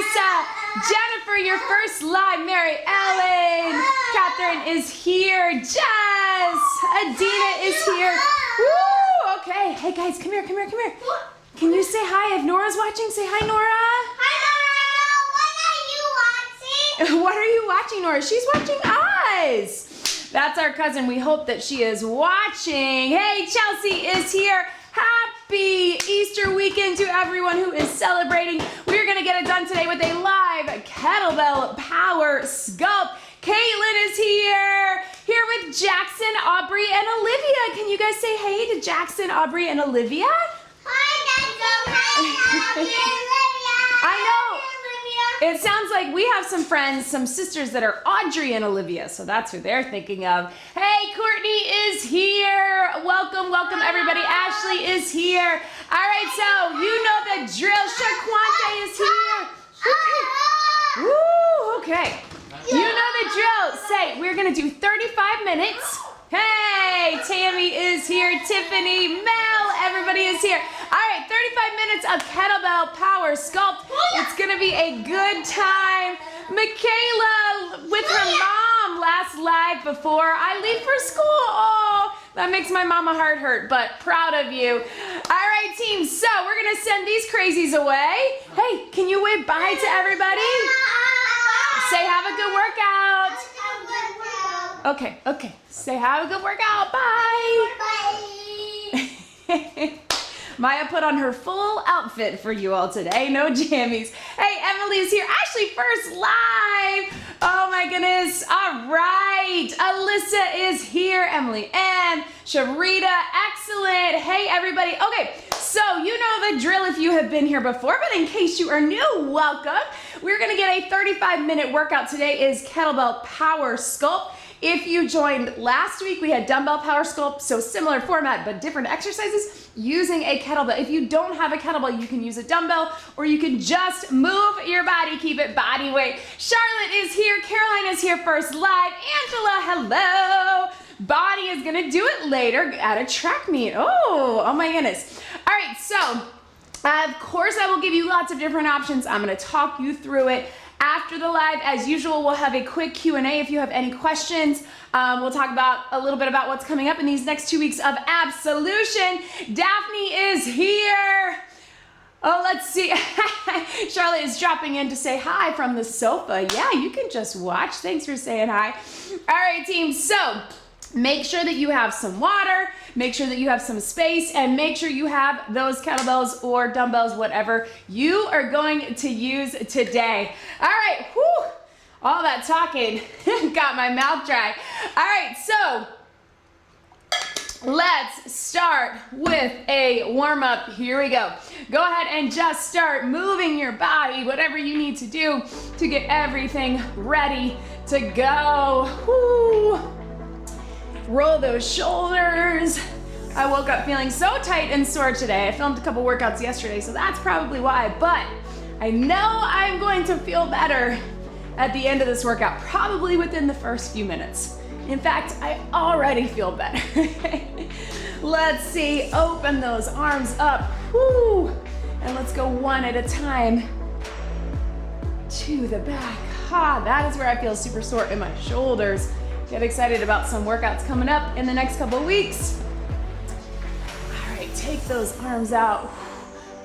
Lisa, Jennifer, your first live, Mary Ellen, Catherine is here, Jess, Adina is here. Woo, okay, hey guys, come here. Can you say hi? If Nora's watching, say hi, Nora. Hi, Nora. What are you watching, Nora? She's watching us. That's our cousin. We hope that she is watching. Hey, Chelsea is here. Happy Easter weekend to everyone who is celebrating. We're going to get it done today with a live Kettlebell Power Sculpt. Caitlin is here with Jackson, Aubrey, and Olivia. Can you guys say hey to Jackson, Aubrey, and Olivia? Hi, Jackson. Hi, Aubrey, I know. It sounds like we have some friends, some sisters that are Audrey and Olivia, so that's who they're thinking of. Hey, Courtney is here. Welcome everybody. Ashley is here. All right, so you know the drill. Shaquante is here. Woo, okay. You know the drill. Say, we're gonna do 35 minutes. Hey, Tammy is here. Tiffany, Mel, everybody is here. All right, 35 minutes of Kettlebell Power Sculpt. It's gonna be a good time. Michaela with her mom last live before I leave for school. Oh, that makes my mama heart hurt, but proud of you. All right, team, so we're gonna send these crazies away. Hey, can you wave bye to everybody? Say have a good workout. Okay. Say have a good workout. Bye. Bye. Maya put on her full outfit for you all today. No jammies. Hey, Emily is here. Ashley first live. Oh my goodness. All right. Alyssa is here. Emily and Sharita. Excellent. Hey, everybody. Okay. So you know the drill if you have been here before, but in case you are new, welcome. We're going to get a 35-minute workout. Today is Kettlebell Power Sculpt. If you joined last week, we had dumbbell power sculpt, so similar format, but different exercises using a kettlebell. If you don't have a kettlebell, you can use a dumbbell, or you can just move your body, keep it body weight. Charlotte is here, Caroline is here first live, Angela, hello. Bonnie is gonna do it later at a track meet. Oh my goodness. All right, so of course I will give you lots of different options. I'm gonna talk you through it. After the live, as usual, we'll have a quick Q&A if you have any questions. We'll talk about a little bit about what's coming up in these next 2 weeks of Absolution. Daphne is here. Oh, let's see. Charlotte is dropping in to say hi from the sofa. Yeah, you can just watch. Thanks for saying hi. All right, team. So make sure that you have some water, make sure that you have some space, and make sure you have those kettlebells or dumbbells, whatever you are going to use today. All right, whew, all that talking got my mouth dry. All right, so let's start with a warm-up. Here we go. Go ahead and just start moving your body, whatever you need to do to get everything ready to go. Whew. Roll those shoulders. I woke up feeling so tight and sore today. I filmed a couple workouts yesterday, so that's probably why, but I know I'm going to feel better at the end of this workout, probably within the first few minutes. In fact, I already feel better. Let's see, open those arms up. Woo. And let's go one at a time to the back. That is where I feel super sore in my shoulders. Get excited about some workouts coming up in the next couple weeks. All right, take those arms out.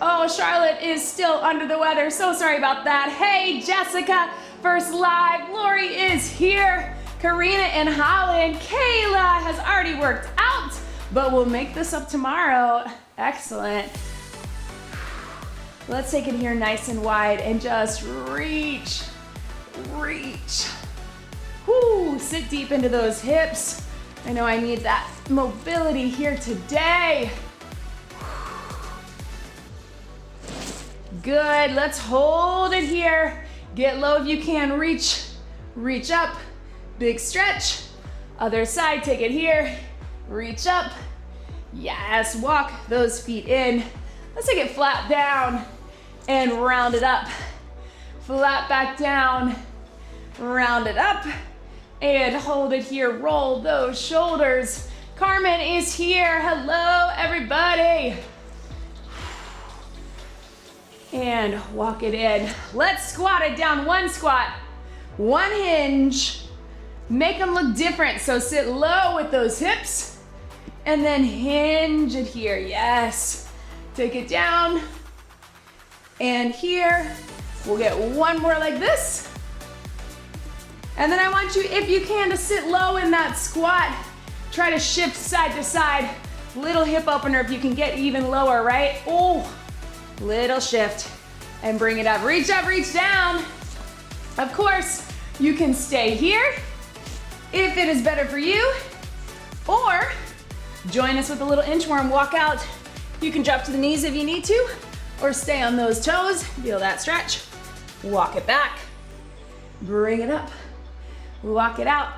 Oh, Charlotte is still under the weather. So sorry about that. Hey, Jessica, first live. Lori is here. Karina and Holland. Kayla has already worked out, but we'll make this up tomorrow. Excellent. Let's take it here nice and wide and just reach. Whoo, sit deep into those hips. I know I need that mobility here today. Good, let's hold it here. Get low if you can, reach up, big stretch. Other side, take it here, reach up. Yes, walk those feet in. Let's take it flat down and round it up. Flat back down, round it up. And hold it here, roll those shoulders. Carmen is here, hello everybody. and walk it in. Let's squat it down. One squat, one hinge. Make them look different. So sit low with those hips and then hinge it here. Yes. Take it down and here. We'll get one more like this. And then I want you, if you can, to sit low in that squat. Try to shift side to side. Little hip opener if you can get even lower, right? Oh, little shift and bring it up. Reach down. Of course, you can stay here if it is better for you, or join us with a little inchworm, walk out. You can drop to the knees if you need to, or stay on those toes. Feel that stretch. Walk it back. Bring it up. Walk it out.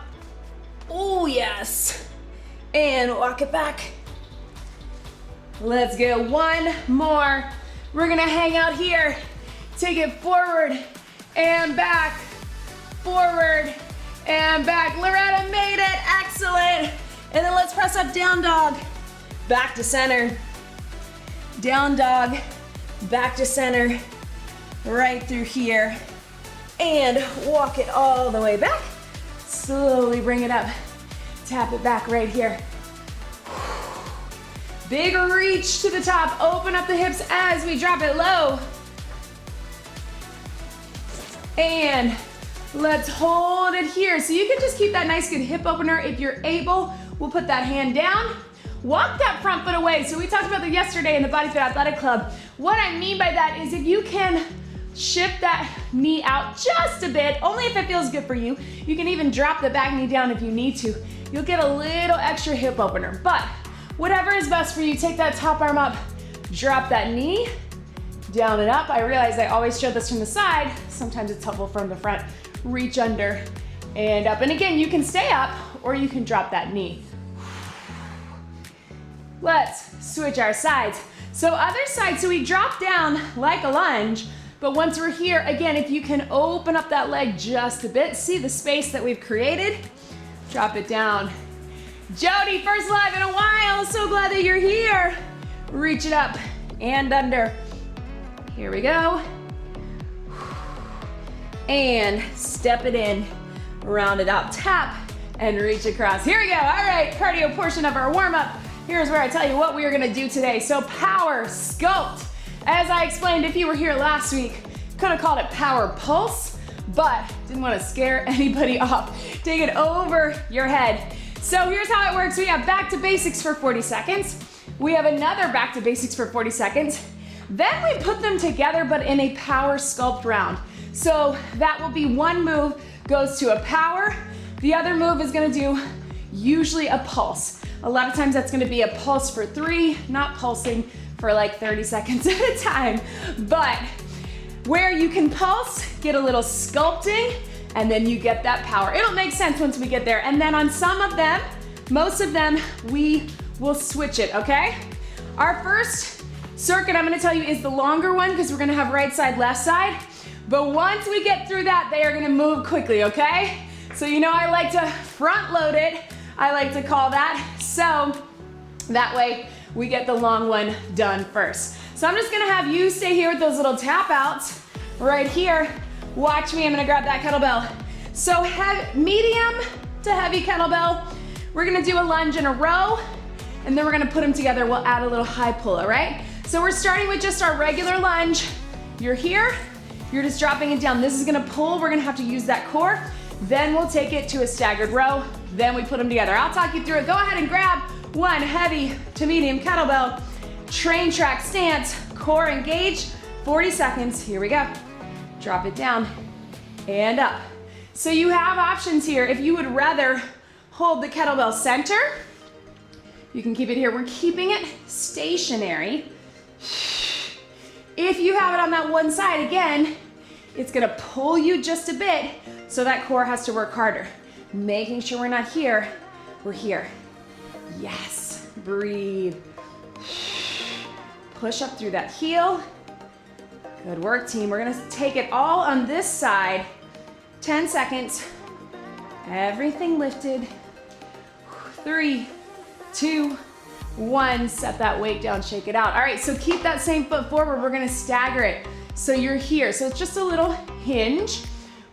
Oh, yes. And walk it back. Let's go. One more. We're gonna hang out here. Take it forward and back. Forward and back. Loretta made it. Excellent. And then let's press up, down dog. Back to center. Down dog. Back to center. Right through here. And walk it all the way back. Slowly bring it up. Tap it back right here. Big reach to the top. Open up the hips as we drop it low. And let's hold it here. So you can just keep that nice good hip opener if you're able. We'll put that hand down. Walk that front foot away. So we talked about that yesterday in the BodyFit Athletic Club. What I mean by that is if you can shift that knee out just a bit, only if it feels good for you. You can even drop the back knee down if you need to. You'll get a little extra hip opener, but whatever is best for you, take that top arm up, drop that knee, down and up. I realize I always show this from the side. Sometimes it's helpful from the front. Reach under and up. And again, you can stay up or you can drop that knee. Let's switch our sides. So other side, so we drop down like a lunge, but once we're here, again, if you can open up that leg just a bit, see the space that we've created, drop it down. Jody, first live in a while, so glad that you're here. Reach it up and under. Here we go. And step it in, round it up, tap, and reach across. Here we go, all right, cardio portion of our warm-up. Here's where I tell you what we are gonna do today. So power sculpt. As I explained, if you were here last week, could have called it power pulse, but didn't want to scare anybody off. Take it over your head. So here's how it works. We have back to basics for 40 seconds. We have another back to basics for 40 seconds. Then we put them together, but in a power sculpt round. So that will be one move goes to a power. The other move is gonna do usually a pulse. A lot of times that's gonna be a pulse for 3, not pulsing for like 30 seconds at a time. But where you can pulse, get a little sculpting, and then you get that power. It'll make sense once we get there. And then on some of them, most of them, we will switch it, okay? Our first circuit I'm gonna tell you is the longer one because we're gonna have right side, left side. But once we get through that, they are gonna move quickly, okay? So you know I like to front load it. I like to call that. So that way we get the long one done first. So I'm just gonna have you stay here with those little tap outs right here. Watch me, I'm gonna grab that kettlebell. So medium to heavy kettlebell. We're gonna do a lunge in a row, and then we're gonna put them together. We'll add a little high pull, all right? So we're starting with just our regular lunge. You're here, you're just dropping it down. This is gonna pull, we're gonna have to use that core. Then we'll take it to a staggered row. Then we put them together. I'll talk you through it. Go ahead and grab one heavy to medium kettlebell. Train track stance, core engage, 40 seconds. Here we go. Drop it down and up. So you have options here. If you would rather hold the kettlebell center, you can keep it here. We're keeping it stationary. If you have it on that one side, again, it's gonna pull you just a bit, so that core has to work harder. Making sure we're not here, we're here. Yes, breathe. Push up through that heel. Good work, team. We're gonna take it all on this side. 10 seconds. Everything lifted. 3, 2, 1. Set that weight down, shake it out. All right, so keep that same foot forward. We're gonna stagger it. So you're here. So it's just a little hinge.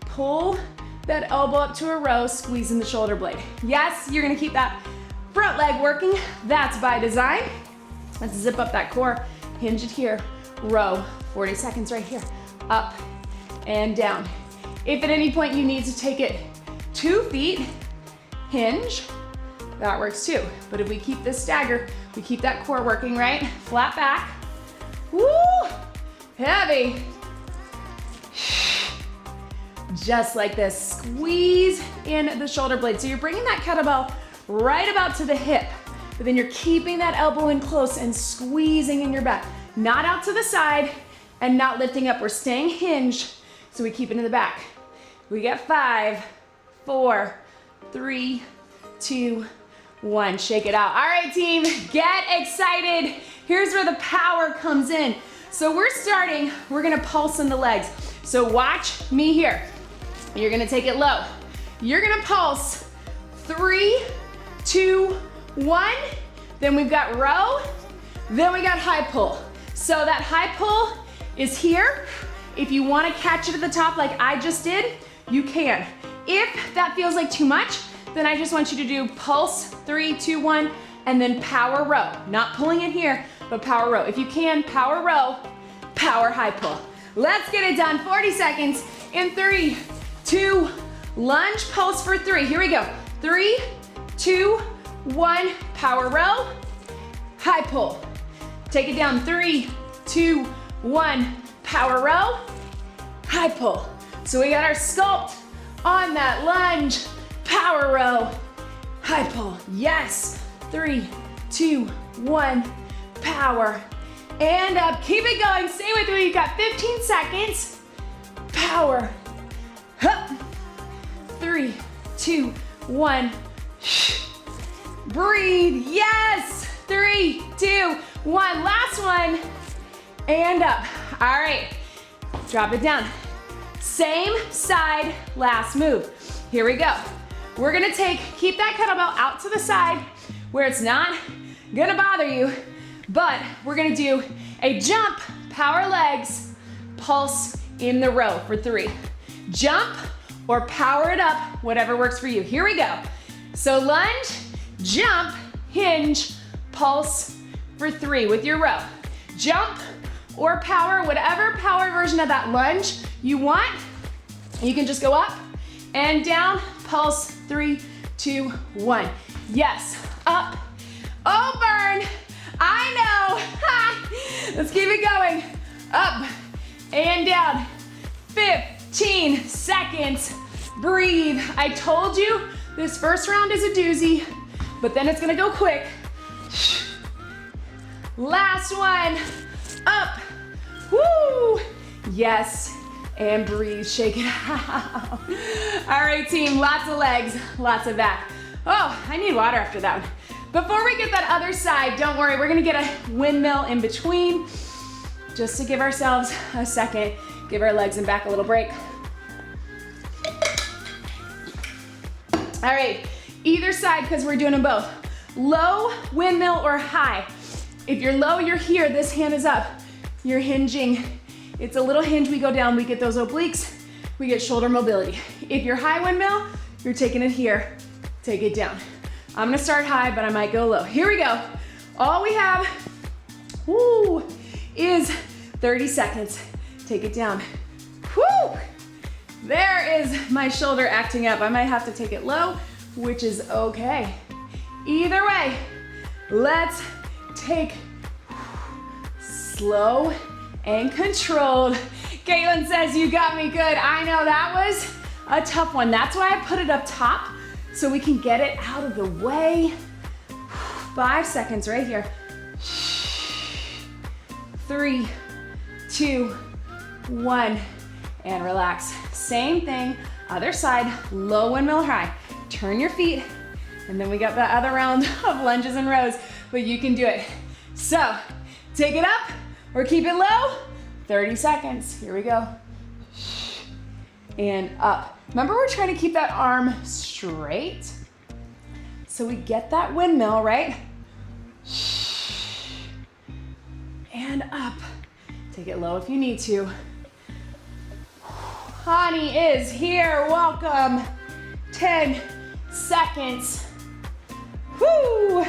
Pull that elbow up to a row, squeezing the shoulder blade. Yes, you're gonna keep that front leg working. That's by design. Let's zip up that core, hinge it here, row, 40 seconds right here. Up and down. If at any point you need to take it 2 feet, hinge, that works too. But if we keep this stagger, we keep that core working, right? Flat back. Woo! Heavy. Just like this. Squeeze in the shoulder blade. So you're bringing that kettlebell right about to the hip, but then you're keeping that elbow in close and squeezing in your back. Not out to the side and not lifting up. We're staying hinged, so we keep it in the back. We get 5, 4, 3, 2, 1. Shake it out. All right, team, get excited. Here's where the power comes in. So we're gonna pulse in the legs. So watch me here. You're gonna take it low. You're gonna pulse 3, 2, 1. Then we've got row. Then we got high pull. So that high pull is here. If you wanna catch it at the top like I just did, you can. If that feels like too much, then I just want you to do pulse 3, 2, 1, and then power row. Not pulling it here, but power row. If you can, power row, power high pull. Let's get it done. 40 seconds in 3, 2, lunge, pulse for 3. Here we go. 3, 2, 1, power row, high pull. Take it down. 3, 2, 1, power row, high pull. So we got our sculpt on that lunge, power row, high pull. Yes. 3, 2, 1, power. And up. Keep it going. Stay with me. You've got 15 seconds. Power. Hup. 3, 2, 1. Breathe. Yes. 3, 2, 1. Last one. And up. All right. Drop it down. Same side, last move. Here we go. We're gonna keep that kettlebell out to the side where it's not gonna bother you, but we're gonna do a jump, power legs, pulse in the row for 3. Jump or power it up, whatever works for you. Here we go. So lunge, jump, hinge, pulse for 3 with your row. Jump or power, whatever power version of that lunge you want. You can just go up and down, pulse 3, 2, 1. Yes, up. Oh, burn. I know. Ha. Let's keep it going. Up and down. 15 seconds. Breathe. I told you this first round is a doozy, but then it's gonna go quick. Last one. Up. Woo. Yes. And breathe, shake it out. All right, team, lots of legs, lots of back. Oh, I need water after that one. Before we get that other side, don't worry, we're gonna get a windmill in between, just to give ourselves a second, give our legs and back a little break. All right, either side, because we're doing them both. Low, windmill, or high. If you're low, you're here, this hand is up. You're hinging. It's a little hinge, we go down, we get those obliques, we get shoulder mobility. If you're high windmill, you're taking it here, take it down. I'm gonna start high, but I might go low. Here we go. All we have, is 30 seconds. Take it down. Woo! There is my shoulder acting up. I might have to take it low, which is okay. Either way, let's take slow and controlled. Caitlin says, you got me good. I know that was a tough one. That's why I put it up top, so we can get it out of the way. 5 seconds right here. 3, 2, 1, and relax. Same thing, other side, low windmill high. Turn your feet, and then we got the other round of lunges and rows, but you can do it. So, take it up or keep it low. 30 seconds, here we go. And up. Remember, we're trying to keep that arm straight, so we get that windmill, right? And up. Take it low if you need to. Honey is here. Welcome. 10 seconds. Woo!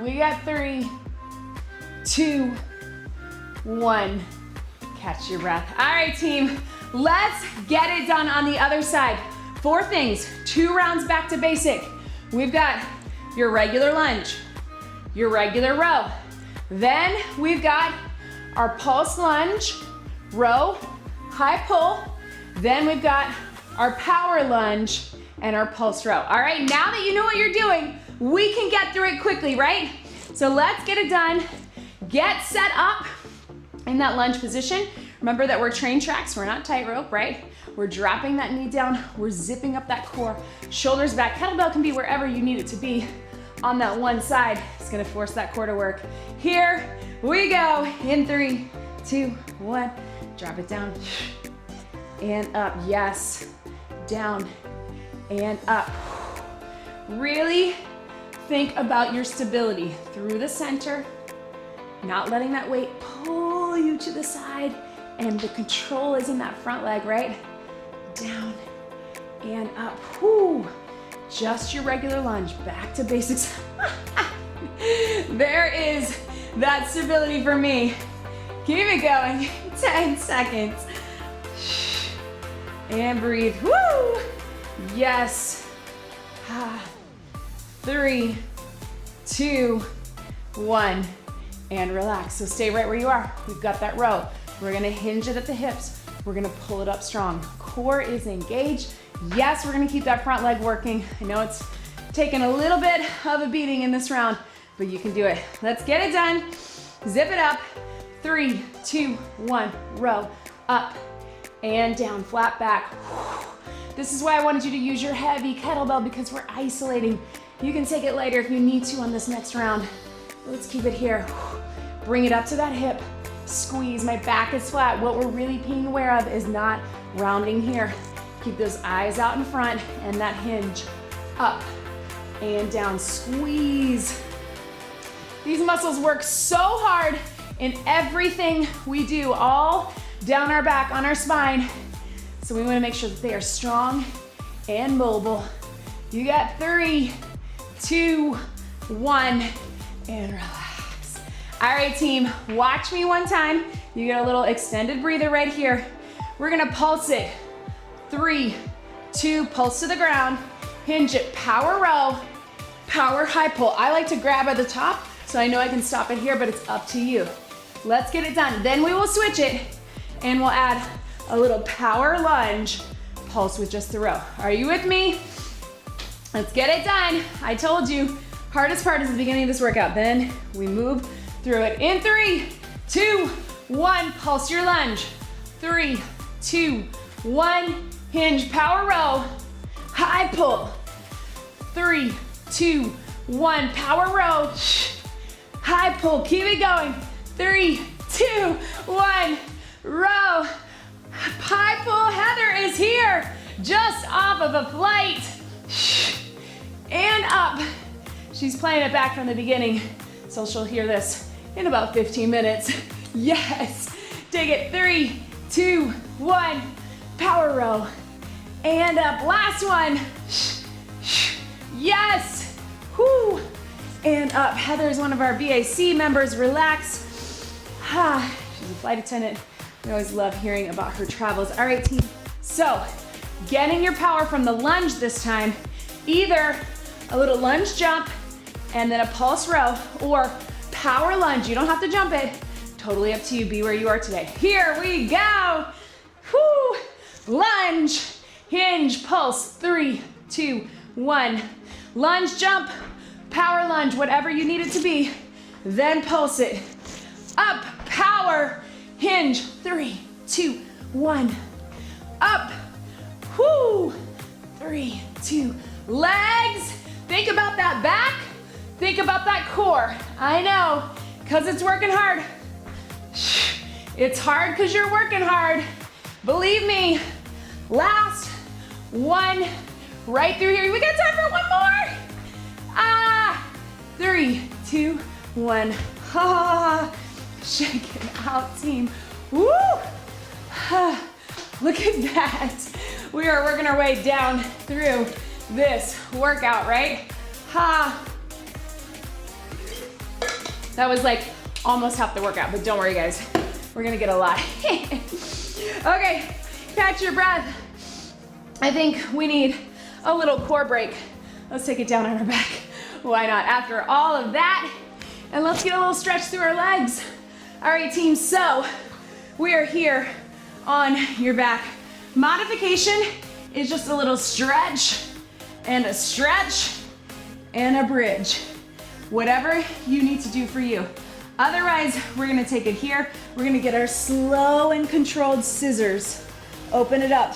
We got 3, 2, 1. Catch your breath. All right, team. Let's get it done on the other side. 4 things, 2 rounds back to basic. We've got your regular lunge, your regular row. Then we've got our pulse lunge, row, high pull. Then we've got our power lunge and our pulse row. All right, now that you know what you're doing, we can get through it quickly, right? So let's get it done. Get set up in that lunge position. Remember that we're train tracks, we're not tightrope, right? We're dropping that knee down, we're zipping up that core, shoulders back. Kettlebell can be wherever you need it to be on that one side. It's gonna force that core to work. Here we go, in 3, 2, 1. Drop it down and up, yes. Down and up. Really think about your stability through the center, not letting that weight pull you to the side, and the control is in that front leg, right? Down and up. Whoo. Just your regular lunge, back to basics. There is that stability for me. Keep it going, 10 seconds. And breathe, woo! Yes. 3, 2, 1, and relax. So stay right where you are. We've got that row. We're gonna hinge it at the hips. We're gonna pull it up strong. Core is engaged. Yes, we're gonna keep that front leg working. I know it's taken a little bit of a beating in this round, but you can do it. Let's get it done. Zip it up. 3, 2, 1, row, up and down, flat back. This is why I wanted you to use your heavy kettlebell, because we're isolating. You can take it lighter if you need to on this next round. Let's keep it here. Bring it up to that hip. Squeeze, my back is flat. What we're really being aware of is not rounding here. Keep those eyes out in front and that hinge. Up and down, squeeze. These muscles work so hard in everything we do, all down our back, on our spine. So we wanna make sure that they are strong and mobile. You got 3, 2, 1, and relax. All right, team, watch me one time. You get a little extended breather right here. We're gonna pulse it. 3, 2, pulse to the ground. Hinge it, power row, power high pull. I like to grab at the top, so I know I can stop it here, but it's up to you. Let's get it done. Then we will switch it, and we'll add a little power lunge, pulse with just the row. Are you with me? Let's get it done. I told you, hardest part is the beginning of this workout. Then we move through it. In 3, 2, 1, pulse your lunge. 3, 2, 1, hinge, power row, high pull. 3, 2, 1, power row, high pull. Keep it going. 3, 2, 1, row. High pull. Heather is here, just off of a flight. And up. She's playing it back from the beginning, so she'll hear this in about 15 minutes. Yes. Take it. 3, 2, 1, power row. And up. Last one. Yes. Whoo. And up. Heather's one of our BAC members. Relax. She's a flight attendant. We always love hearing about her travels. All right, team. So, getting your power from the lunge this time, either a little lunge jump and then a pulse row, or power lunge. You don't have to jump it. Totally up to you. Be where you are today. Here we go. Whoo. Lunge, hinge, pulse. 3, 2, 1. Lunge, jump, power lunge, whatever you need it to be. Then pulse it. Up, power, hinge. 3, 2, 1. Up. Whoo. 3, 2. Legs. Think about that back. Think about that core. I know, because it's working hard. It's hard because you're working hard. Believe me. Last one. Right through here. We got time for one more. 3, 2, 1. Shake it out, team. Woo! look at that. We are working our way down through this workout, right? Ha. That was like almost half the workout, but don't worry guys, we're gonna get a lot. Okay, catch your breath. I think we need a little core break. Let's take it down on our back. Why not? After all of that, and let's get a little stretch through our legs. All right, team, so we are here on your back. Modification is just a little stretch and a bridge. Whatever you need to do for you. Otherwise, we're gonna take it here. We're gonna get our slow and controlled scissors. Open it up.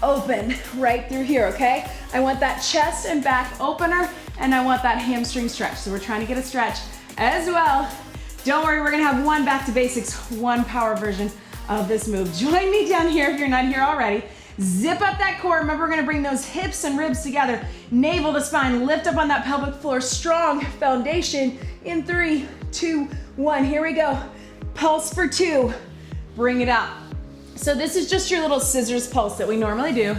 Open right through here, okay? I want that chest and back opener, and I want that hamstring stretch. So we're trying to get a stretch as well. Don't worry, we're gonna have one back to basics, one power version of this move. Join me down here if you're not here already. Zip up that core. Remember, we're gonna bring those hips and ribs together. Navel to spine, lift up on that pelvic floor. Strong foundation in 3, 2, 1. Here we go. Pulse for 2. Bring it up. So this is just your little scissors pulse that we normally do.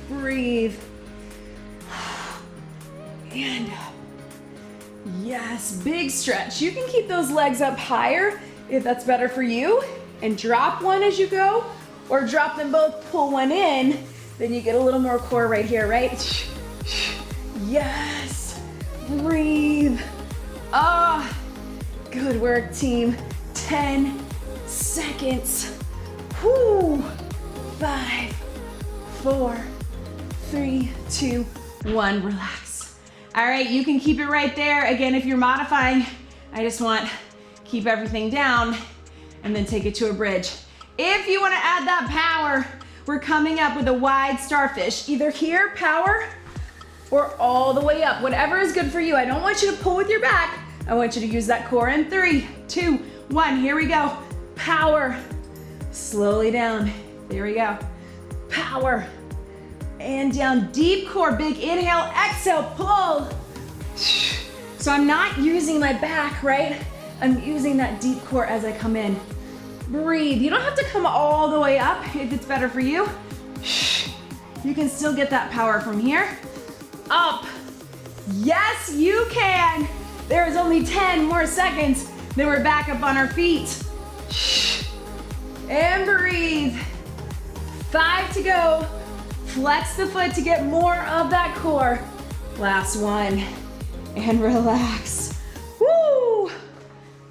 Breathe. And up. Yes, big stretch. You can keep those legs up higher if that's better for you, and drop one as you go, or drop them both, pull one in, then you get a little more core right here, right? Yes, breathe. Ah, good work, team. 10 seconds. Whoo. 5, 4, 3, 2, 1, relax. All right, you can keep it right there. Again, if you're modifying, I just want keep everything down and then take it to a bridge. If you wanna add that power, we're coming up with a wide starfish. Either here, power, or all the way up. Whatever is good for you. I don't want you to pull with your back. I want you to use that core in 3, 2, 1. Here we go. Power. Slowly down. There we go. Power. And down. Deep core. Big inhale. Exhale. Pull. So I'm not using my back, right? I'm using that deep core as I come in. Breathe. You don't have to come all the way up if it's better for you. You can still get that power from here. Up. Yes, you can. There's only 10 more seconds. Then we're back up on our feet. And breathe. 5 to go. Flex the foot to get more of that core. Last one. And relax. Woo!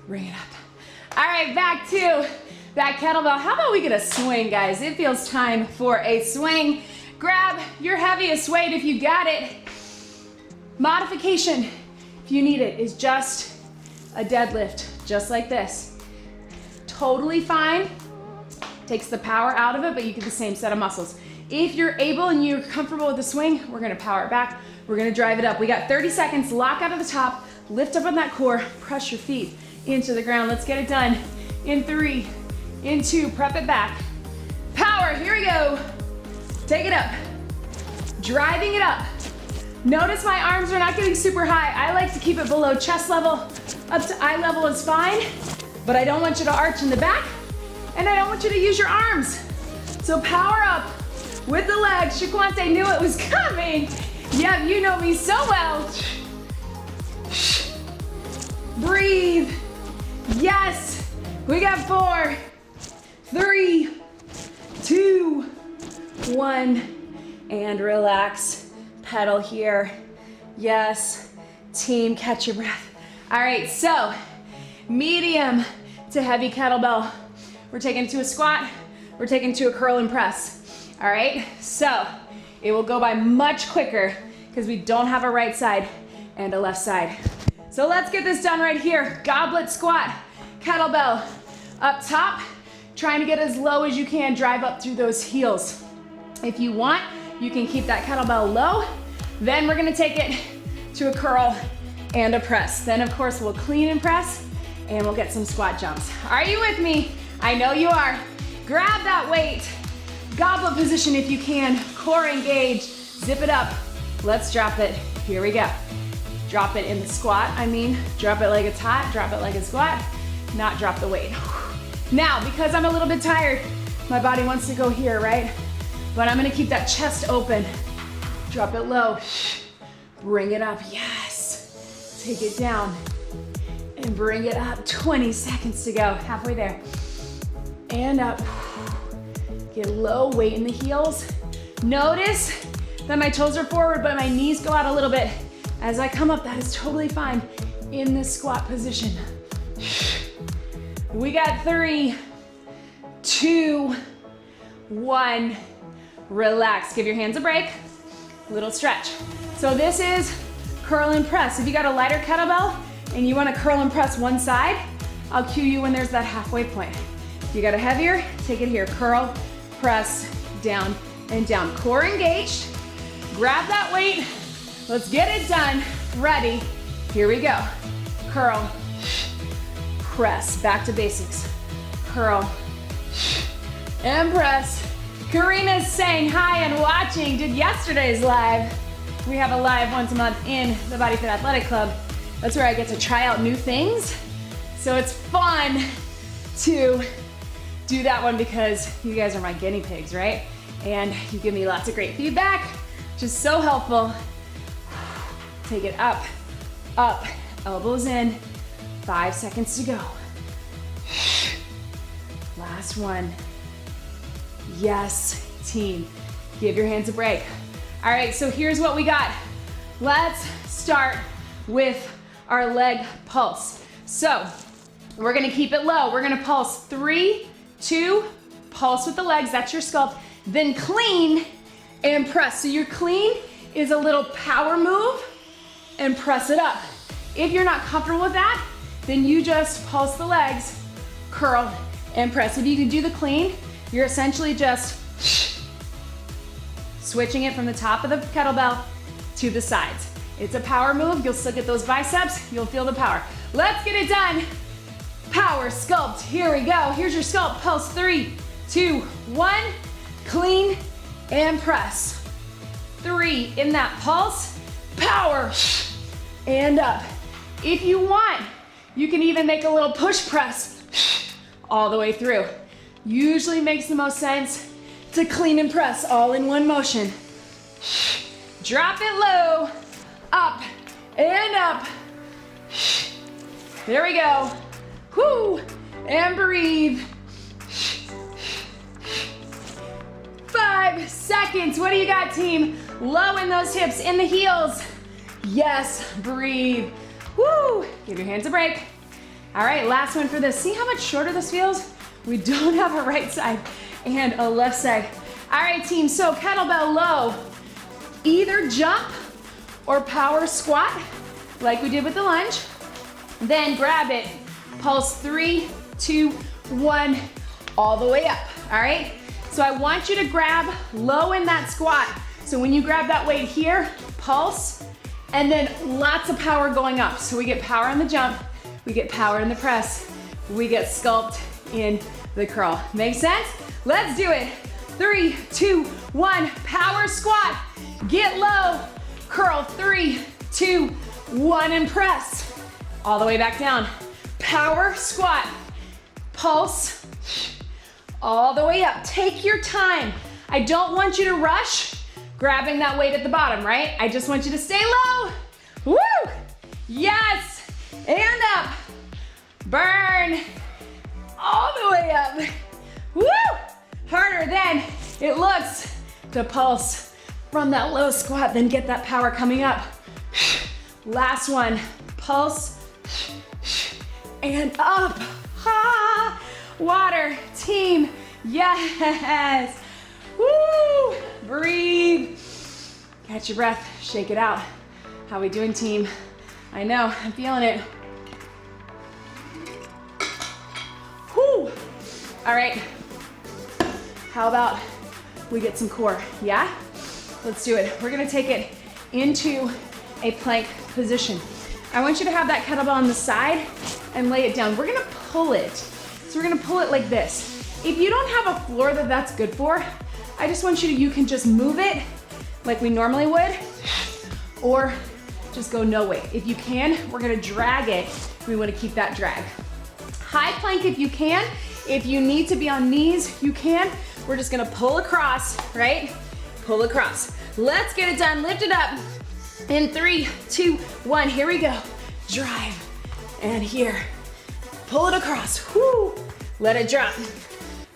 Bring it up. All right, back to that kettlebell. How about we get a swing, guys? It feels time for a swing. Grab your heaviest weight if you got it. Modification, if you need it, is just a deadlift, just like this. Totally fine. Takes the power out of it, but you get the same set of muscles. If you're able and you're comfortable with the swing, we're gonna power it back. We're gonna drive it up. We got 30 seconds, lock out of the top, lift up on that core, press your feet into the ground. Let's get it done. In 3, in 2, prep it back. Power, here we go. Take it up. Driving it up. Notice my arms are not getting super high. I like to keep it below chest level. Up to eye level is fine, but I don't want you to arch in the back, and I don't want you to use your arms. So power up with the legs. Shaquante knew it was coming. Yep, you know me so well. Breathe. Yes. We got 4, 3, 2, 1, and relax. Pedal here. Yes. Team, catch your breath. All right, so medium to heavy kettlebell. We're taking it to a squat. We're taking it to a curl and press. All right, so it will go by much quicker because we don't have a right side and a left side. So let's get this done right here. Goblet squat, kettlebell up top, trying to get as low as you can, drive up through those heels. If you want, you can keep that kettlebell low. Then we're gonna take it to a curl and a press. Then of course we'll clean and press and we'll get some squat jumps. Are you with me? I know you are. Grab that weight, goblet position if you can, core engage, zip it up. Let's drop it. Here we go. Drop it in the squat. Drop it like it's hot, drop it like a squat, not drop the weight. Now, because I'm a little bit tired, my body wants to go here, right? But I'm gonna keep that chest open. Drop it low. Bring it up, yes. Take it down and bring it up. 20 seconds to go, halfway there. And up. Get low, weight in the heels. Notice that my toes are forward, but my knees go out a little bit. As I come up, that is totally fine in this squat position. We got 3, 2, 1. Relax, give your hands a break. Little stretch. So this is curl and press. If you got a lighter kettlebell and you wanna curl and press one side, I'll cue you when there's that halfway point. If you got a heavier, take it here. Curl, press, down and down. Core engaged. Grab that weight. Let's get it done. Ready. Here we go. Curl, press. Back to basics. Curl and press. Karina's saying hi and watching. Did yesterday's live. We have a live once a month in the BodyFit Athletic Club. That's where I get to try out new things. So it's fun to do that one because you guys are my guinea pigs, right? And you give me lots of great feedback, just so helpful. Take it up, up, elbows in. 5 seconds to go. Last one. Yes, team. Give your hands a break. All right, so here's what we got. Let's start with our leg pulse. So we're gonna keep it low. We're gonna pulse 3, 2, pulse with the legs, that's your sculpt. Then clean and press. So your clean is a little power move and press it up. If you're not comfortable with that, then you just pulse the legs, curl and press. If you can do the clean, you're essentially just switching it from the top of the kettlebell to the sides. It's a power move. You'll still get those biceps. You'll feel the power. Let's get it done. Power sculpt. Here we go. Here's your sculpt. Pulse 3, 2, 1. Clean and press. 3 in that pulse. Power and up. If you want, you can even make a little push press all the way through. Usually makes the most sense to clean and press all in one motion. Drop it low, up and up. There we go. Whoo, and breathe. 5 seconds. What do you got, team? Low in those hips, in the heels. Yes, breathe. Woo, give your hands a break. All right, last one for this. See how much shorter this feels? We don't have a right side and a left side. All right, team, so kettlebell low. Either jump or power squat, like we did with the lunge. Then grab it, pulse 3, 2, 1, all the way up, all right? So I want you to grab low in that squat. So when you grab that weight here, pulse, and then lots of power going up. So we get power in the jump, we get power in the press, we get sculpt in the curl. Make sense? Let's do it. 3, 2, 1, power squat. Get low, curl, 3, 2, 1, and press. All the way back down. Power squat, pulse, all the way up. Take your time. I don't want you to rush grabbing that weight at the bottom, right? I just want you to stay low. Woo! Yes, and up. Burn, all the way up. Woo! Harder than it looks to pulse from that low squat, then get that power coming up. Last one, pulse, and up. Ha! Water, team, yes. Woo! Breathe. Catch your breath, shake it out. How we doing, team? I know, I'm feeling it. Whew. All right, how about we get some core, yeah? Let's do it. We're gonna take it into a plank position. I want you to have that kettlebell on the side and lay it down. We're gonna pull it. So we're gonna pull it like this. If you don't have a floor that that's good for, I just want you can just move it like we normally would, or just go no weight. If you can, we're gonna drag it. We wanna keep that drag. High plank if you can. If you need to be on knees, you can. We're just gonna pull across, right? Pull across. Let's get it done. Lift it up. In 3, 2, 1, here we go. Drive, and here. Pull it across, whoo. Let it drop.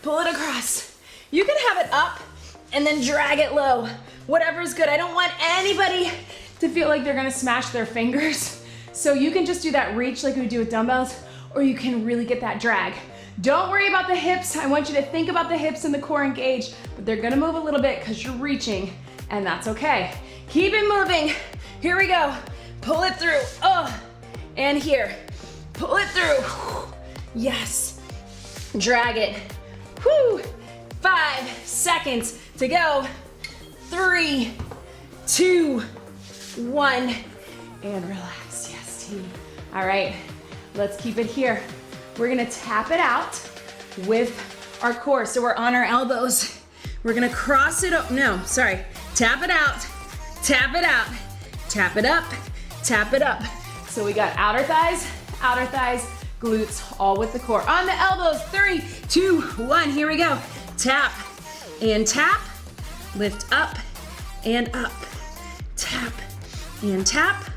Pull it across. You can have it up and then drag it low. Whatever's good. I don't want anybody to feel like they're gonna smash their fingers. So you can just do that reach like we do with dumbbells, or you can really get that drag. Don't worry about the hips. I want you to think about the hips and the core engaged, but they're gonna move a little bit because you're reaching, and that's okay. Keep it moving. Here we go. Pull it through. Oh, and here. Pull it through. Yes. Drag it. Whoo. 5 seconds to go. 3, 2, 1, and relax. Yes, team. All right, let's keep it here. We're gonna tap it out with our core. So we're on our elbows. We're gonna cross it up. No, sorry. Tap it out, tap it out, tap it up, tap it up. So we got outer thighs, glutes, all with the core. On the elbows, 3, 2, 1, here we go. Tap and tap, lift up and up, tap and tap,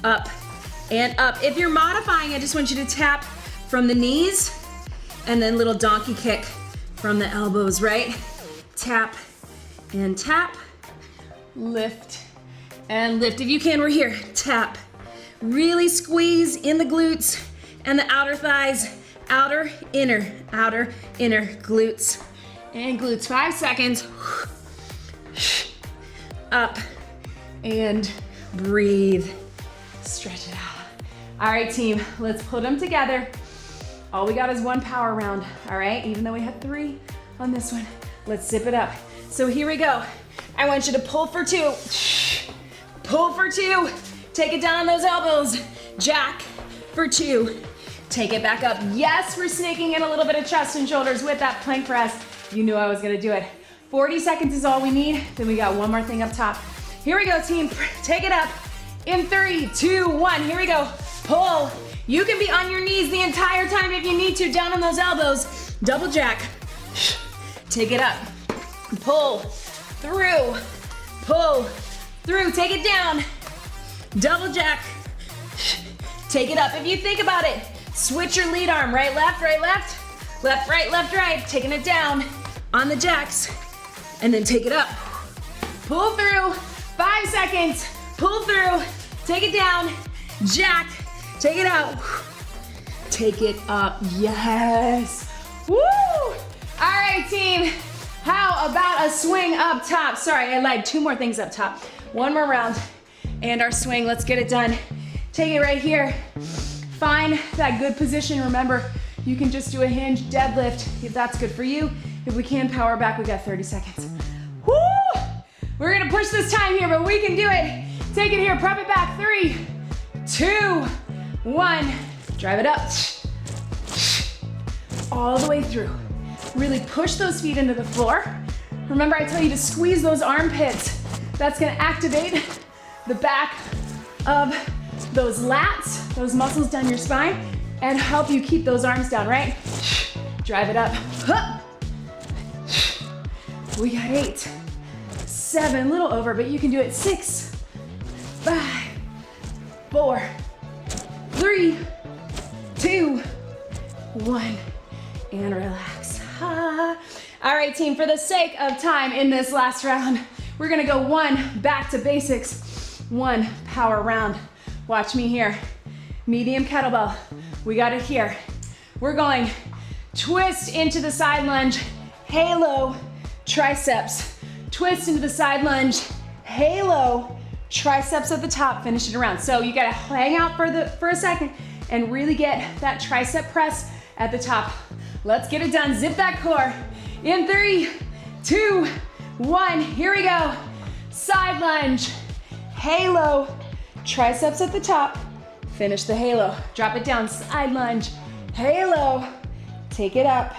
up and up. If you're modifying, I just want you to tap from the knees and then little donkey kick from the elbows, right? Tap and tap, lift and lift. If you can, we're here. Tap. Really squeeze in the glutes and the outer thighs, outer, inner glutes and glutes. 5 seconds. Up and breathe. Stretch it out. All right, team, let's put them together. All we got is 1 power round, all right? Even though we had 3 on this one, let's zip it up. So here we go. I want you to pull for 2. Pull for 2. Take it down on those elbows. Jack for 2. Take it back up. Yes, we're snaking in a little bit of chest and shoulders with that plank press. You knew I was gonna do it. 40 seconds is all we need. Then we got one more thing up top. Here we go, team. Take it up. In 3, 2, 1, here we go. Pull. You can be on your knees the entire time if you need to, down on those elbows. Double jack. Take it up. Pull through. Pull through. Take it down. Double jack. Take it up. If you think about it, switch your lead arm. Right, left, left, right. Taking it down on the jacks. And then take it up. Pull through. 5 seconds. Pull through. Take it down. Jack. Take it out. Take it up. Yes. Woo! All right, team. How about a swing up top? Sorry, I lied. 2 more things up top. 1 more round and our swing. Let's get it done. Take it right here. Find that good position. Remember, you can just do a hinge deadlift if that's good for you. If we can, power back. We got 30 seconds. Woo! We're gonna push this time here, but we can do it. Take it here. Prep it back. 3, 2, 1. Drive it up. All the way through. Really push those feet into the floor. Remember, I tell you to squeeze those armpits. That's gonna activate the back of those lats, those muscles down your spine, and help you keep those arms down, right? Drive it up. We got 8, 7, a little over, but you can do it. 6, 5, 4, 3, 2, 1, and relax. All right, team, for the sake of time in this last round, we're gonna go 1 back to basics, 1 power round. Watch me here. Medium kettlebell. We got it here. We're going twist into the side lunge, halo, triceps. Twist into the side lunge, halo, triceps at the top, finish it around. So you gotta hang out for a second and really get that tricep press at the top. Let's get it done. Zip that core. In 3, 2, 1, here we go. Side lunge, halo, triceps at the top, finish the halo. Drop it down, side lunge, halo, take it up.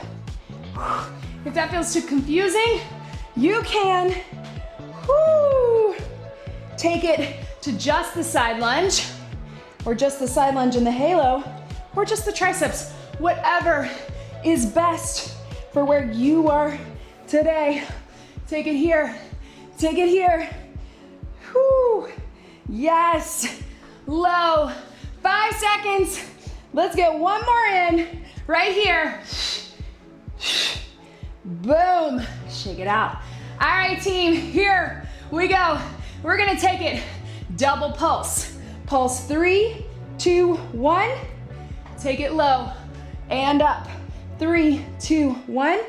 If that feels too confusing, you can take it to just the side lunge, or just the side lunge and the halo, or just the triceps, whatever is best for where you are today. Take it here. Take it here. Whew. Yes. Low. 5 seconds. Let's get one more in right here. Boom. Shake it out. All right, team, here we go. We're gonna take it double pulse. Pulse 3, 2, 1. Take it low and up. 3, 2, 1.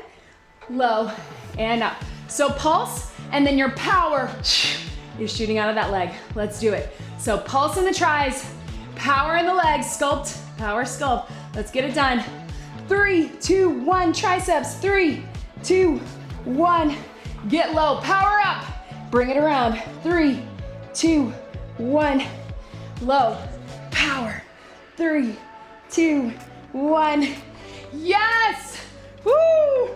Low and up. So pulse, and then your power is shooting out of that leg. Let's do it. So pulse in the tris, power in the legs, sculpt, power sculpt. Let's get it done. 3, 2, 1, triceps. 3, 2, 1. Get low, power up. Bring it around. 3, 2, 1. Low, power. 3, 2, 1. Yes! Woo!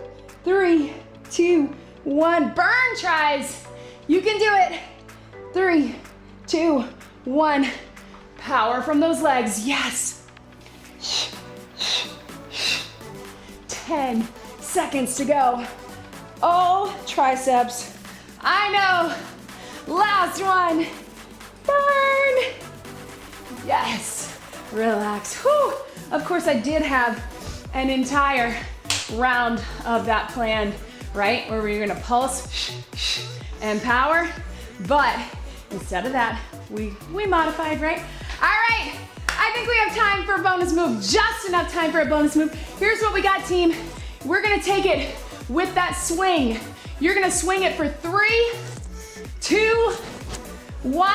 3, 2, 1. Burn, tris. You can do it. 3, 2, 1. Power from those legs. Yes. 10 seconds to go. Oh, triceps. I know. Last one. Burn. Yes. Relax. Whew. Of course, I did have an entire round of that planned, right? Where we're gonna pulse and power, but instead of that, we modified, right? All right, I think we have time for a bonus move, just enough time for a bonus move. Here's what we got, team. We're gonna take it with that swing. You're gonna swing it for 3, 2, 1.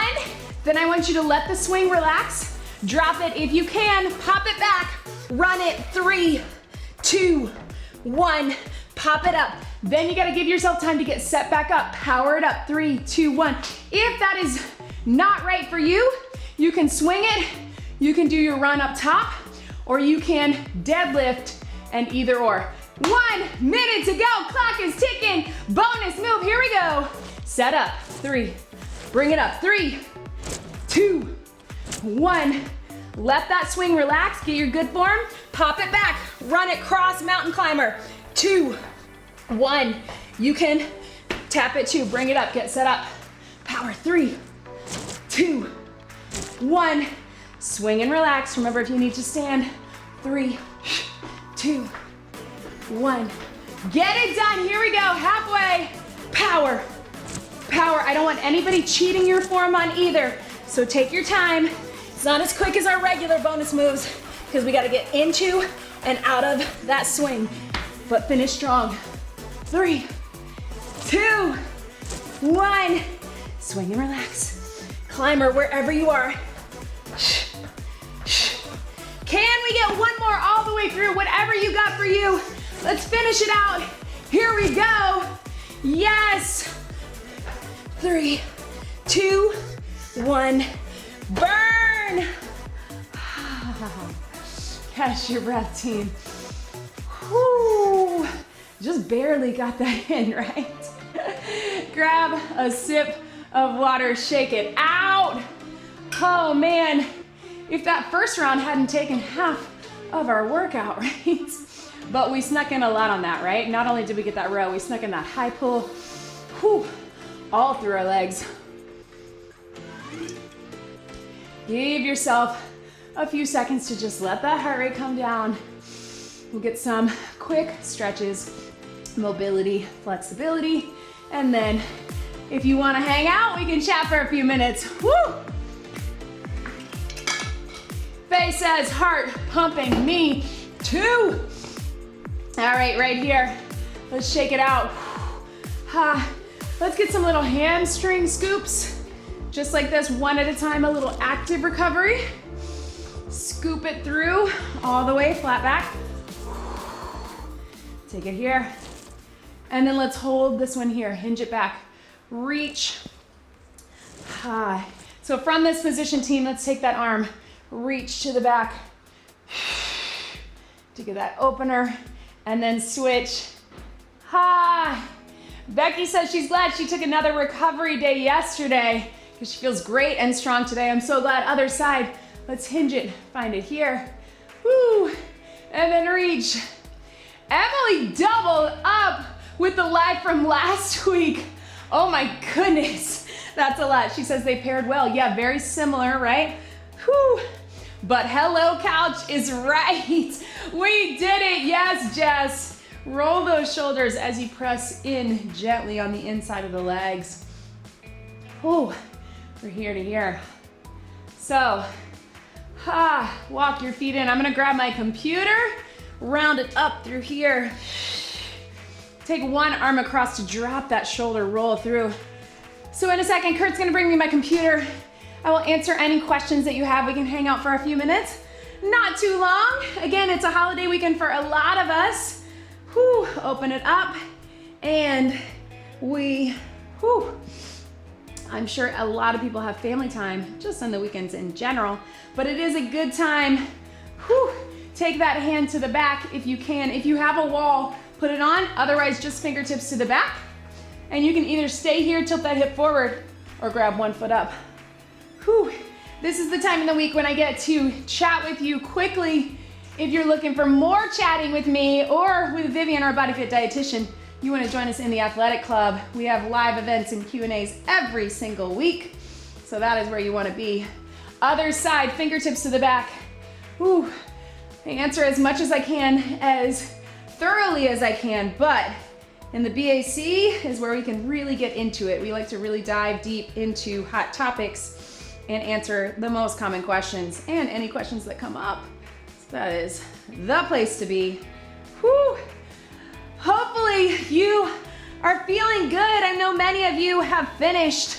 Then I want you to let the swing relax. Drop it if you can, pop it back. Run it, 3, 2, 1. Pop it up. Then you gotta give yourself time to get set back up. Power it up, 3, 2, 1. If that is not right for you, you can swing it, you can do your run up top, or you can deadlift and either or. 1 minute to go, clock is ticking. Bonus move, here we go. Set up, 3, bring it up, 3, 2, 1. Let that swing relax, get your good form, pop it back, run it cross mountain climber, 2, 1. You can tap it too, bring it up, get set up. Power, 3, 2, 1. Swing and relax. Remember, if you need to stand, 3, 2, 1. Get it done. Here we go. Halfway. Power. Power. I don't want anybody cheating your form on either. So take your time. It's not as quick as our regular bonus moves because we got to get into and out of that swing. But finish strong. 3, 2, 1. Swing and relax. Climber, wherever you are. Can we get one more all the way through? Whatever you got for you. Let's finish it out. Here we go. Yes. 3, 2, 1. Burn. Catch your breath, team. Whew. Just barely got that in, right? Grab a sip of water, shake it out. Oh man, if that first round hadn't taken half of our workout, right? But we snuck in a lot on that, right? Not only did we get that row, we snuck in that high pull, whew, all through our legs. Give yourself a few seconds to just let that heart rate come down. We'll get some quick stretches, mobility, flexibility, and then if you want to hang out, we can chat for a few minutes. Woo! Faye says, heart pumping, me too. All right, right here. Let's shake it out. Let's get some little hamstring scoops. Just like this, one at a time, a little active recovery. Scoop it through, all the way, flat back. Take it here. And then let's hold this one here, hinge it back. Reach. So from this position, team, let's take that arm, reach to the back to get that opener, and then switch. Becky says she's glad she took another recovery day yesterday because she feels great and strong today. I'm so glad. Other side, let's hinge it, find it here. Woo. And then reach. Emily doubled up with the live from last week. Oh my goodness, that's a lot. She says they paired well. Yeah, very similar, right? Whew. But hello couch is right. We did it, yes, Jess. Roll those shoulders as you press in gently on the inside of the legs. Whew, from here to here. So, walk your feet in. I'm gonna grab my computer, round it up through here. Take one arm across to drop that shoulder, roll through. So in a second, Kurt's gonna bring me my computer. I will answer any questions that you have. We can hang out for a few minutes. Not too long. Again, it's a holiday weekend for a lot of us. Whew, open it up and I'm sure a lot of people have family time just on the weekends in general, but it is a good time. Take that hand to the back if you can. If you have a wall, put it on, otherwise just fingertips to the back. And you can either stay here, tilt that hip forward, or grab one foot up. This is the time in the week when I get to chat with you quickly. If you're looking for more chatting with me or with Vivian, our BodyFit dietitian, you want to join us in the athletic club. We have live events and Q&As every single week. So that is where you want to be. Other side, fingertips to the back. I answer as much as I can, as thoroughly as I can, but in the BAC is where we can really get into it. We like to really dive deep into hot topics and answer the most common questions and any questions that come up. So that is the place to be. Hopefully you are feeling good. I know many of you have finished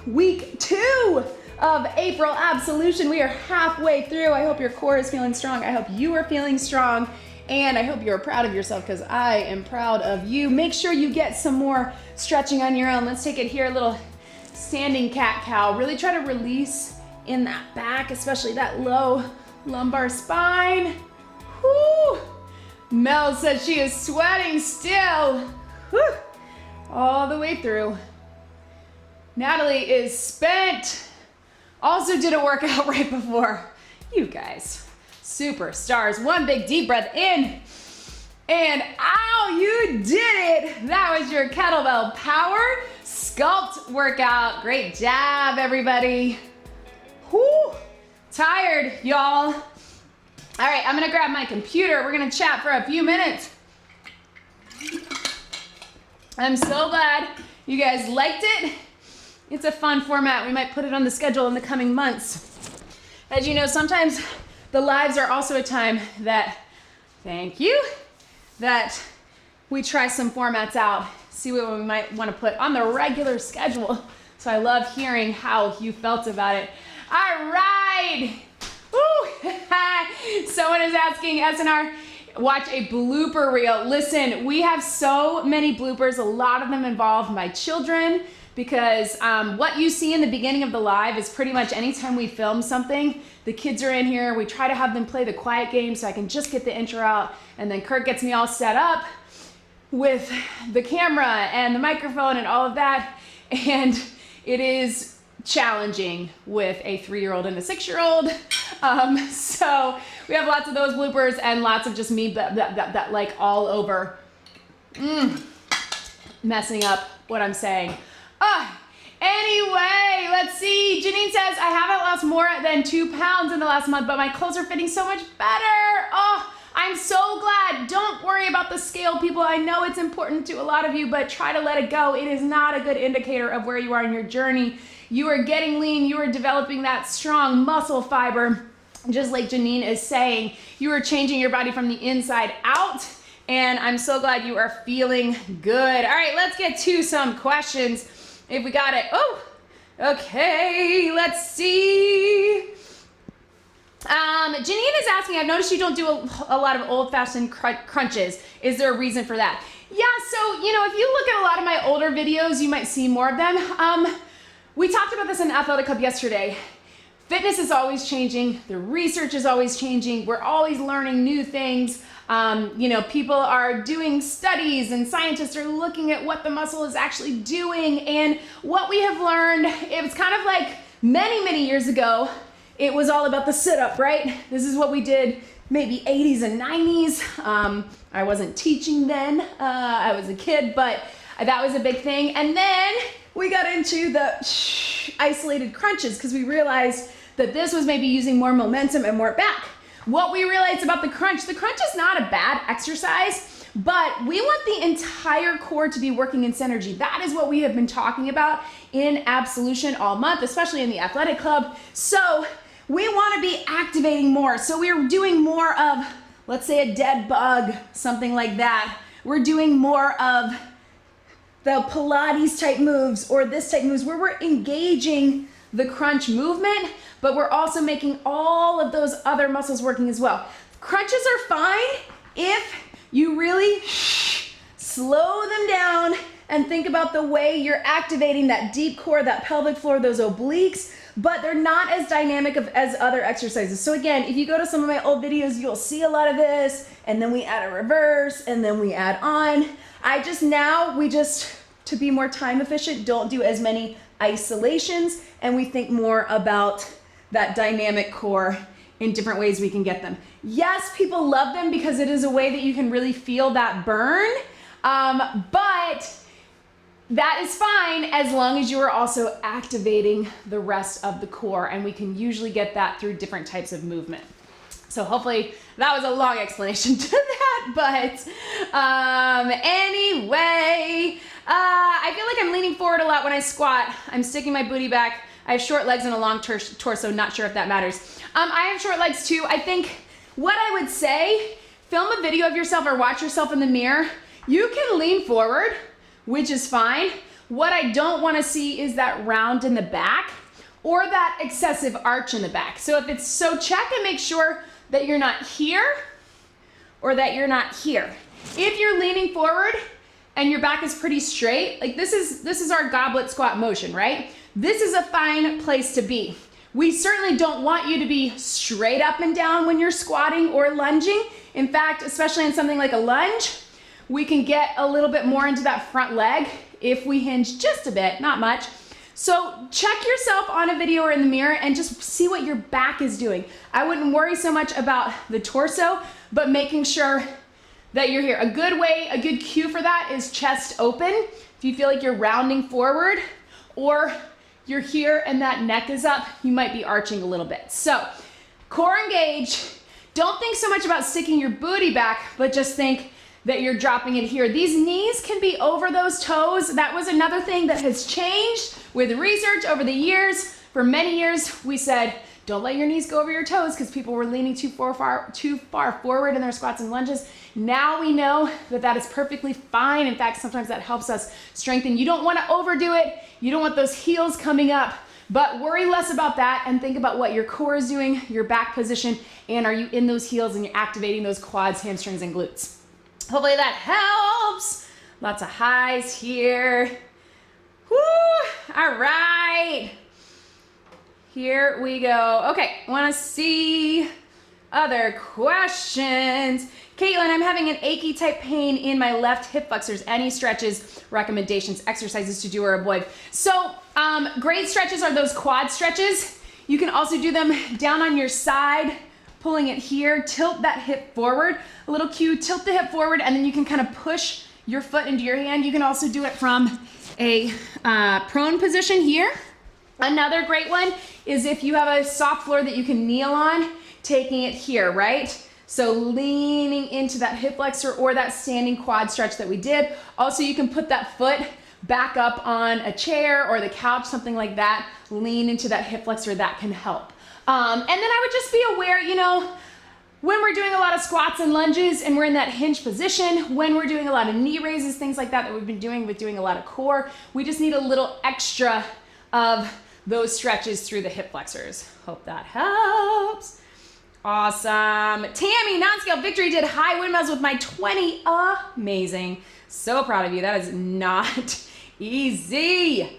week 2 of April Absolution. We are halfway through. I hope your core is feeling strong. I hope you are feeling strong. And I hope you're proud of yourself, because I am proud of you. Make sure you get some more stretching on your own. Let's take it here, a little standing cat-cow. Really try to release in that back, especially that low lumbar spine. Mel says she is sweating still. All the way through. Natalie is spent. Also did a workout right before. You guys, superstars. One big deep breath in. And ow, you did it. That was your Kettlebell Power Sculpt Workout. Great job, everybody. Tired, y'all. All right, I'm gonna grab my computer. We're gonna chat for a few minutes. I'm so glad you guys liked it. It's a fun format. We might put it on the schedule in the coming months. As you know, sometimes the lives are also a time that, thank you, that we try some formats out, see what we might want to put on the regular schedule. So I love hearing how you felt about it. All right. Someone is asking, SNR, watch a blooper reel. Listen, we have so many bloopers. A lot of them involve my children, because what you see in the beginning of the live is pretty much anytime we film something, the kids are in here. We try to have them play the quiet game so I can just get the intro out, and then Kurt gets me all set up with the camera and the microphone and all of that. And it is challenging with a 3-year-old and a 6-year-old. So we have lots of those bloopers and lots of just me that like all over messing up what I'm saying. Anyway, let's see. Janine says, I haven't lost more than 2 pounds in the last month, but my clothes are fitting so much better. I'm so glad. Don't worry about the scale, people. I know it's important to a lot of you, but try to let it go. It is not a good indicator of where you are in your journey. You are getting lean. You are developing that strong muscle fiber. Just like Janine is saying, you are changing your body from the inside out, and I'm so glad you are feeling good. All right, let's get to some questions if we got it. Okay, let's see. Janine is asking, I've noticed you don't do a lot of old-fashioned crunches. Is there a reason for that? Yeah, so, if you look at a lot of my older videos, you might see more of them. We talked about this in Athletic Club yesterday. Fitness is always changing. The research is always changing. We're always learning new things. People are doing studies and scientists are looking at what the muscle is actually doing. And what we have learned, it was kind of like many, many years ago, it was all about the sit-up, right? This is what we did maybe 80s and 90s. I wasn't teaching then, I was a kid, but that was a big thing. And then we got into the isolated crunches because we realized that this was maybe using more momentum and more back. What we realized about the crunch is not a bad exercise, but we want the entire core to be working in synergy. That is what we have been talking about in Absolution all month, especially in the athletic club. So we want to be activating more. So we're doing more of, let's say, a dead bug, something like that. We're doing more of the Pilates type moves or this type moves where we're engaging the crunch movement, but we're also making all of those other muscles working as well. Crunches are fine if you really slow them down and think about the way you're activating that deep core, that pelvic floor, those obliques, but they're not as dynamic as other exercises. So again, if you go to some of my old videos, you'll see a lot of this, and then we add a reverse, and then we add on. We just, to be more time efficient, don't do as many isolations, and we think more about that dynamic core in different ways we can get them. Yes, people love them because it is a way that you can really feel that burn, but that is fine as long as you are also activating the rest of the core, and we can usually get that through different types of movement. So hopefully that was a long explanation to that, but anyway, I feel like I'm leaning forward a lot when I squat. I'm sticking my booty back. I have short legs and a long torso, not sure if that matters. I have short legs too. I think what I would say, film a video of yourself or watch yourself in the mirror. You can lean forward, which is fine. What I don't want to see is that round in the back or that excessive arch in the back. So if it's so, check and make sure that you're not here or that you're not here. If you're leaning forward and your back is pretty straight, like this is our goblet squat motion, right? This is a fine place to be. We certainly don't want you to be straight up and down when you're squatting or lunging. In fact, especially in something like a lunge, we can get a little bit more into that front leg if we hinge just a bit, not much. So check yourself on a video or in the mirror and just see what your back is doing. I wouldn't worry so much about the torso, but making sure that you're here. A good cue for that is chest open. If you feel like you're rounding forward or you're here and that neck is up, you might be arching a little bit. So core engage. Don't think so much about sticking your booty back, but just think that you're dropping it here. These knees can be over those toes. That was another thing that has changed with research over the years. For many years, we said, don't let your knees go over your toes because people were leaning too far forward in their squats and lunges. Now we know that that is perfectly fine. In fact, sometimes that helps us strengthen. You don't want to overdo it. You don't want those heels coming up, but worry less about that and think about what your core is doing, your back position, and are you in those heels and you're activating those quads, hamstrings, and glutes. Hopefully that helps. Lots of highs here. Woo! All right. Here we go. Okay, want to see other questions. Caitlin, I'm having an achy type pain in my left hip flexors. Any stretches, recommendations, exercises to do or avoid? So great stretches are those quad stretches. You can also do them down on your side, pulling it here, tilt that hip forward. A little cue, tilt the hip forward, and then you can kind of push your foot into your hand. You can also do it from a prone position here. Another great one is if you have a soft floor that you can kneel on, taking it here, right? So leaning into that hip flexor or that standing quad stretch that we did. Also, you can put that foot back up on a chair or the couch, something like that. Lean into that hip flexor, that can help. And then I would just be aware, you know, when we're doing a lot of squats and lunges and we're in that hinge position, when we're doing a lot of knee raises, things like that we've been doing with doing a lot of core, we just need a little extra of those stretches through the hip flexors. Hope that helps. Awesome. Tammy, non-scale victory, did high windmills with my 20. Amazing. So proud of you. That is not easy.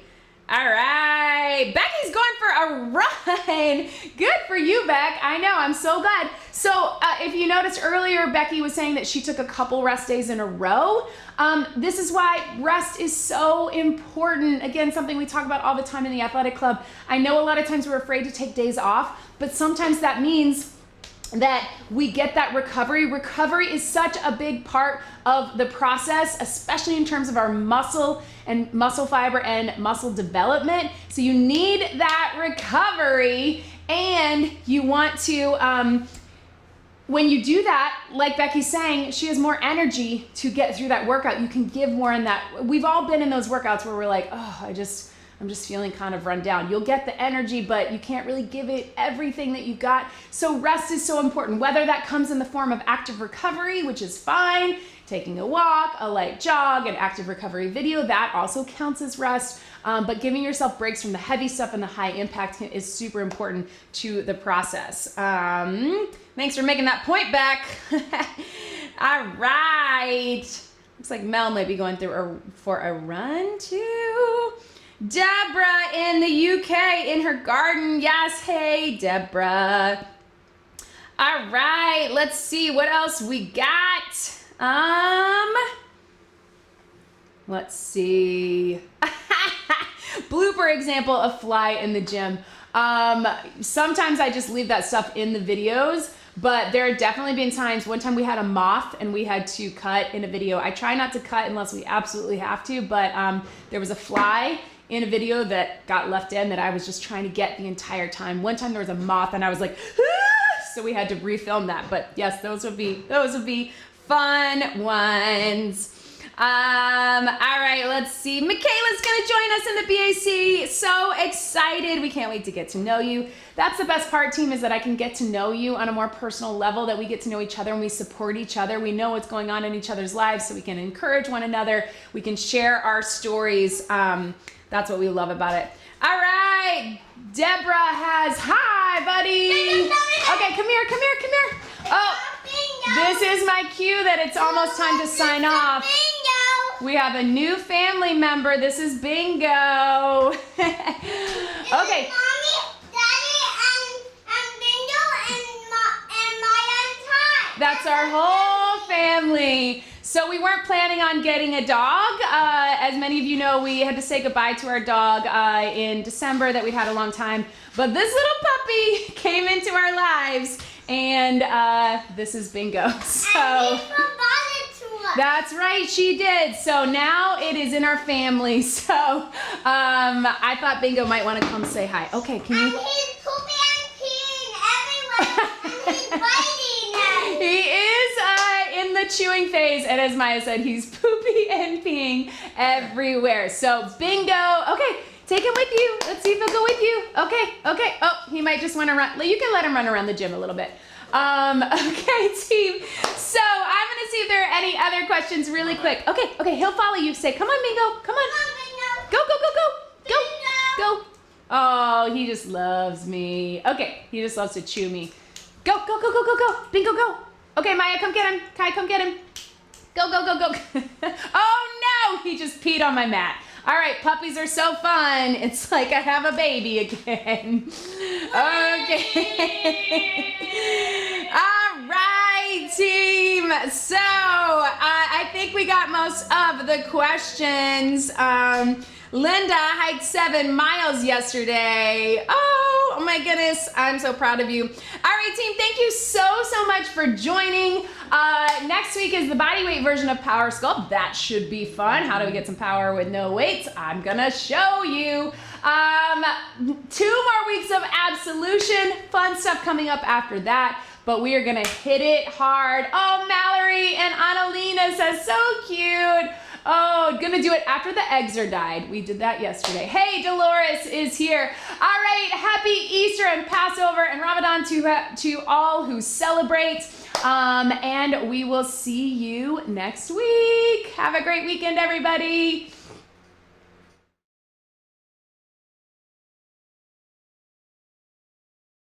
All right. Becky's going for a run. Good for you, Beck. I know. I'm so glad. So if you noticed earlier, Becky was saying that she took a couple rest days in a row. This is why rest is so important. Again, something we talk about all the time in the athletic club. I know a lot of times we're afraid to take days off, but sometimes that means that we get that recovery. Recovery is such a big part of the process, especially in terms of our muscle and muscle fiber and muscle development. So you need that recovery, and you want to, when you do that, like Becky's saying, she has more energy to get through that workout. You can give more in that. We've all been in those workouts where we're like, oh, I'm just feeling kind of run down. You'll get the energy, but you can't really give it everything that you got. So rest is so important, whether that comes in the form of active recovery, which is fine, taking a walk, a light jog, an active recovery video, that also counts as rest. But giving yourself breaks from the heavy stuff and the high impact is super important to the process. Thanks for making that point, Beck. All right. Looks like Mel might be going through for a run too. Deborah in the UK in her garden. Yes, hey, Deborah. All right, let's see what else we got. Let's see. Blooper example of fly in the gym. Sometimes I just leave that stuff in the videos, but there have definitely been times. One time we had a moth and we had to cut in a video. I try not to cut unless we absolutely have to, but there was a fly in a video that got left in that I was just trying to get the entire time. One time there was a moth and I was like, ah! So we had to refilm that. But yes, those would be fun ones. All right, let's see. Michaela's gonna join us in the BAC. So excited. We can't wait to get to know you. That's the best part, team, is that I can get to know you on a more personal level, that we get to know each other and we support each other. We know what's going on in each other's lives, so we can encourage one another. We can share our stories. That's what we love about it. All right, Deborah has, hi, buddy. Okay, come here. Oh, this is my cue that it's almost time to sign off. We have a new family member. This is Bingo. Okay. Mommy, Daddy, and Bingo, and Maya and Ty. That's our whole family. So we weren't planning on getting a dog. As many of you know, we had to say goodbye to our dog in December that we'd had a long time. But this little puppy came into our lives, and this is Bingo. So And he brought it to us. that's right, she did. So now it is in our family. So I thought Bingo might want to come say hi. Okay, can And you? he's pooping and peeing everywhere. And he's biting us. He is in the chewing phase, and as Maya said, he's poopy and peeing everywhere. So Bingo, okay, take him with you. Let's see if he'll go with you. Okay. Oh, he might just want to run. You can let him run around the gym a little bit. Okay, team. So I'm gonna see if there are any other questions really quick. Okay, he'll follow you. Say, come on, Bingo, come on. Go. Go. Oh, he just loves me. Okay, he just loves to chew me. Go. Bingo, go. Okay, Maya, come get him. Kai, come get him. Go. Oh no, he just peed on my mat. All right, puppies are so fun. It's like I have a baby again. Okay. All right, team. So I think we got most of the questions. Linda hiked 7 miles yesterday. Oh my goodness, I'm so proud of you. All right, team, thank you so much for joining. Next week is the body weight version of Power Sculpt. That should be fun. How do we get some power with no weights? I'm gonna show you. 2 more weeks of Absolution. Fun stuff coming up after that. But we are gonna hit it hard. Oh, Mallory and Annalena says so cute. Oh, gonna do it after the eggs are dyed. We did that yesterday. Hey, Dolores is here. All right, happy Easter and Passover and Ramadan to all who celebrate. And we will see you next week. Have a great weekend, everybody.